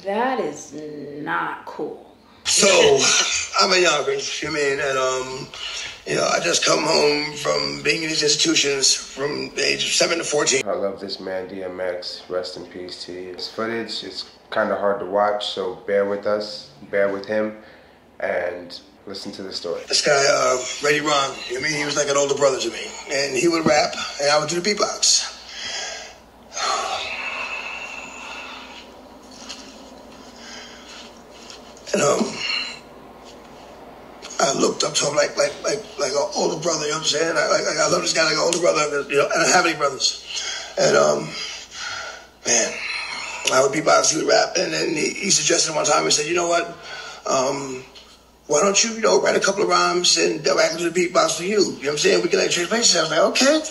That is not cool. So, I'm a youngers, you mean, and, I just come home from being in these institutions from the age of 7 to 14. I love this man, DMX. Rest in peace to you. His footage is kind of hard to watch, so bear with us, bear with him, and listen to the story. This guy, Reddy Ron, he was like an older brother to me. And he would rap, and I would do the beatbox. And, I looked up to him like an older brother, you know what I'm saying? I love this guy like an older brother, and I don't have any brothers. And, man, I would beatbox, he would rap, and then he suggested one time, he said, you know what, why don't you, write a couple of rhymes and they'll act to the beatbox for you. You know what I'm saying? We can trade places. I was like, okay,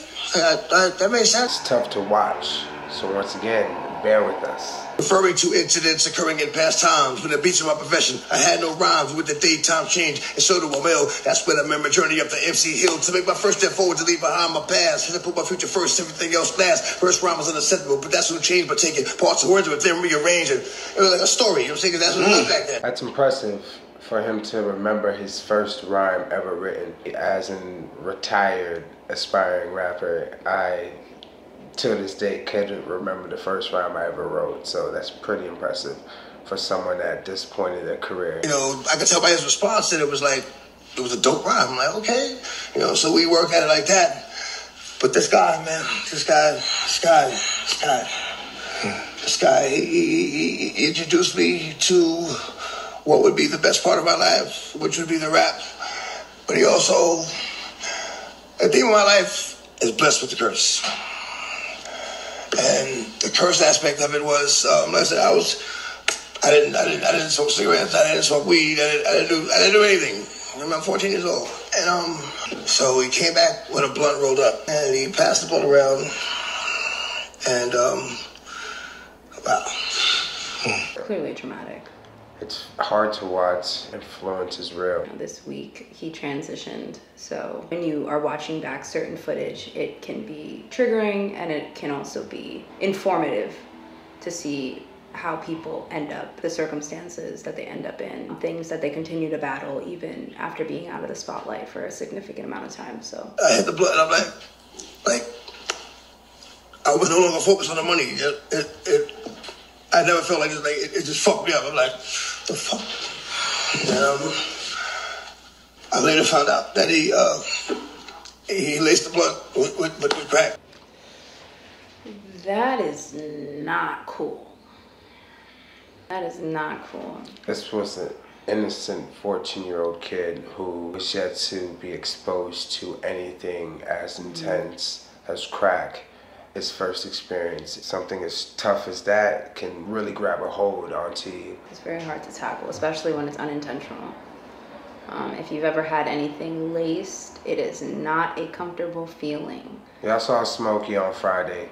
that makes sense. It's tough to watch, so once again, bear with us. Referring to incidents occurring in past times when the beats of my profession, I had no rhymes with the daytime change, and so do a mill. That's when I remember journey up the MC Hill to make my first step forward to leave behind my past. And to put my future first, everything else last. First rhyme was unacceptable, but that's what changed by taking parts of words with them rearranged. It was like a story, you know what I'm saying? That's what it was back then. That's impressive for him to remember his first rhyme ever written. As a retired, aspiring rapper, I, to this day, couldn't remember the first rhyme I ever wrote, so that's pretty impressive for someone at this point in their career. I could tell by his response that it was a dope rhyme. I'm like, okay, so we work at it like that. But this guy, man, he introduced me to what would be the best part of my life, which would be the rap. But he also, the theme of my life is blessed with the curse. And the curse aspect of it was, like I said, I didn't smoke cigarettes, I didn't smoke weed, I didn't do anything. I'm 14 years old. And so he came back with a blunt rolled up, and he passed the blunt around, and wow. Clearly traumatic. It's hard to watch. Influence is real. This week he transitioned, so when you are watching back certain footage, it can be triggering and it can also be informative to see how people end up, the circumstances that they end up in, things that they continue to battle even after being out of the spotlight for a significant amount of time. So I hit the blood and I'm like I was no longer focused on the money. I never felt like it just fucked me up. I'm like, the fuck? And I later found out that he laced the blunt with crack. That is not cool. That is not cool. This was an innocent 14-year-old kid who was yet to be exposed to anything as intense as crack. His first experience, something as tough as that can really grab a hold onto you. It's very hard to tackle, especially when it's unintentional. If you've ever had anything laced, it is not a comfortable feeling. Yeah, I saw Smokey on Friday.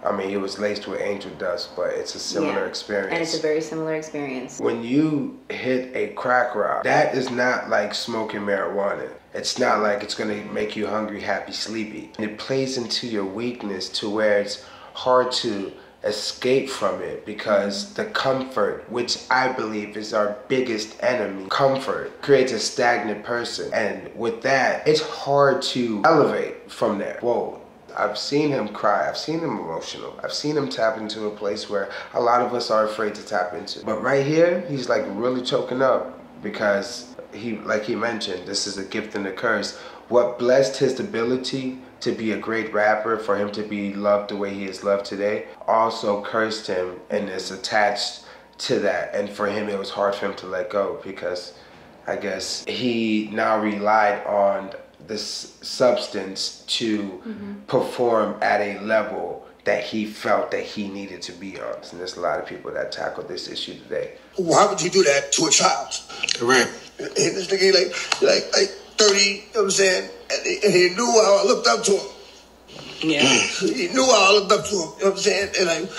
It was laced with angel dust, but it's a similar experience. And it's a very similar experience. When you hit a crack rock, that is not like smoking marijuana. It's not like it's gonna make you hungry, happy, sleepy. It plays into your weakness to where it's hard to escape from it because the comfort, which I believe is our biggest enemy, comfort creates a stagnant person. And with that, it's hard to elevate from there. Whoa. I've seen him cry, I've seen him emotional, I've seen him tap into a place where a lot of us are afraid to tap into. But right here, he's like really choking up because like he mentioned, this is a gift and a curse. What blessed his ability to be a great rapper, for him to be loved the way he is loved today, also cursed him and is attached to that. And for him, it was hard for him to let go because I guess he now relied on this substance to perform at a level that he felt that he needed to be on. And there's a lot of people that tackle this issue today. Why would you do that to a child? Right. And this nigga like 30, you know what I'm saying? And he knew how I looked up to him. Yeah. He knew how I looked up to him, you know what I'm saying? And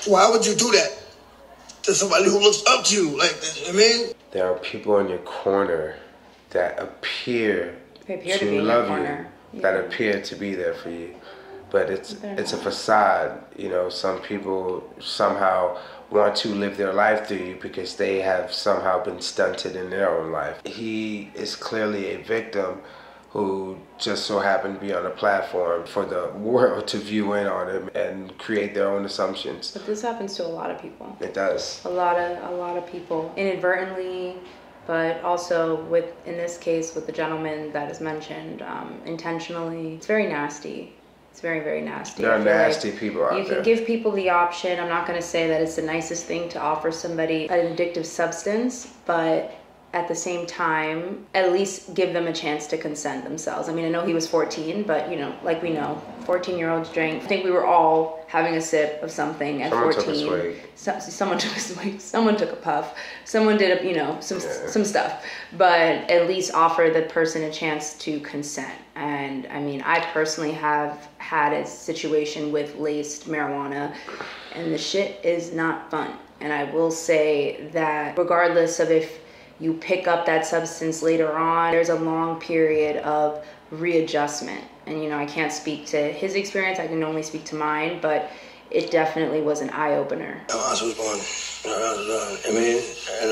why would you do that to somebody who looks up to you like this? You know what I mean? There are people in your corner that appear to love you, that appear to be there for you. but it's a facade. You know, some people somehow want to live their life through you because they have somehow been stunted in their own life. He is clearly a victim who just so happened to be on a platform for the world to view in on him and create their own assumptions. But this happens to a lot of people. It does. A lot of people inadvertently, but also in this case with the gentleman that is mentioned, intentionally. It's very nasty. It's very, very nasty. There are nasty people out there. You can give people the option. I'm not going to say that it's the nicest thing to offer somebody an addictive substance, but at the same time, at least give them a chance to consent themselves. I mean, I know he was 14, but you know, like we know, 14-year-olds drink. I think we were all having a sip of something at 14. Someone took a swig. Someone took a puff. Someone did, some stuff. But at least offer the person a chance to consent. And I mean, I personally have had a situation with laced marijuana, and the shit is not fun. And I will say that regardless of if you pick up that substance later on, there's a long period of readjustment. And you know, I can't speak to his experience, I can only speak to mine, but it definitely was an eye-opener. I was born, I mean, and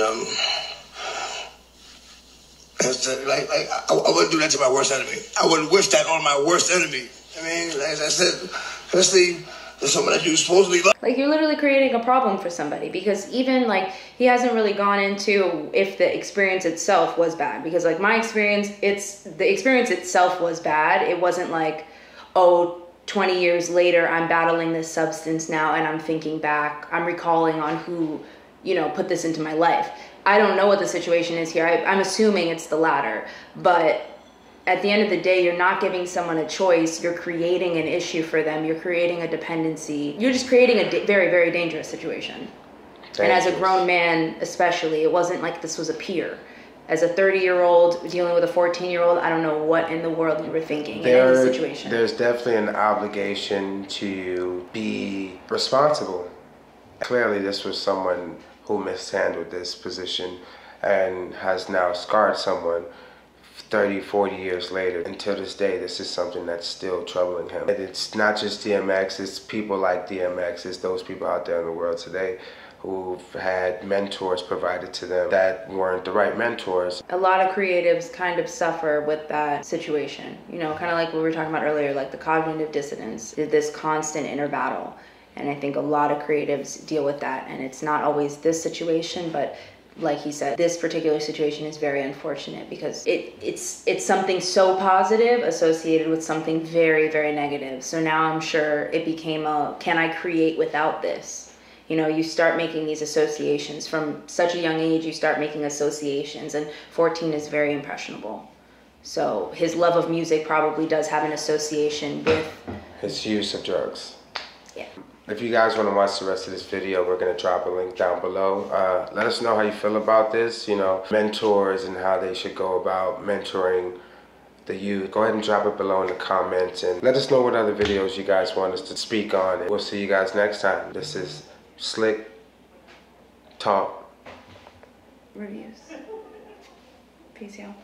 I wouldn't do that to my worst enemy. I wouldn't wish that on my worst enemy. I mean, as I said, especially someone that you supposedly love. Like, you're literally creating a problem for somebody, because even like he hasn't really gone into if the experience itself was bad, because like my experience, the experience itself was bad. It wasn't like, oh, 20 years later I'm battling this substance now and I'm thinking back, I'm recalling on who, you know, put this into my life. I don't know what the situation is here. I'm assuming it's the latter, but at the end of the day, you're not giving someone a choice. You're creating an issue for them. You're creating a dependency. You're just creating a very, very dangerous situation. And as a grown man, especially, it wasn't like this was a peer. As a 30-year-old dealing with a 14-year-old, I don't know what in the world you were thinking in any situation. There's definitely an obligation to be responsible. Clearly, this was someone who mishandled this position and has now scarred someone 30, 40 years later. Until this day, this is something that's still troubling him. And it's not just DMX, it's people like DMX, it's those people out there in the world today who've had mentors provided to them that weren't the right mentors. A lot of creatives kind of suffer with that situation. You know, kind of like what we were talking about earlier, like the cognitive dissonance, this constant inner battle. And I think a lot of creatives deal with that. And it's not always this situation, but like he said, this particular situation is very unfortunate because it's something so positive associated with something very, very negative. So now I'm sure it became can I create without this? You know, you start making these associations from such a young age. You start making associations, and 14 is very impressionable. So his love of music probably does have an association with his use of drugs. Yeah. If you guys want to watch the rest of this video, we're going to drop a link down below. Let us know how you feel about this, you know, mentors and how they should go about mentoring the youth. Go ahead and drop it below in the comments and let us know what other videos you guys want us to speak on. We'll see you guys next time. This is Slick Talk Reviews. Peace, y'all.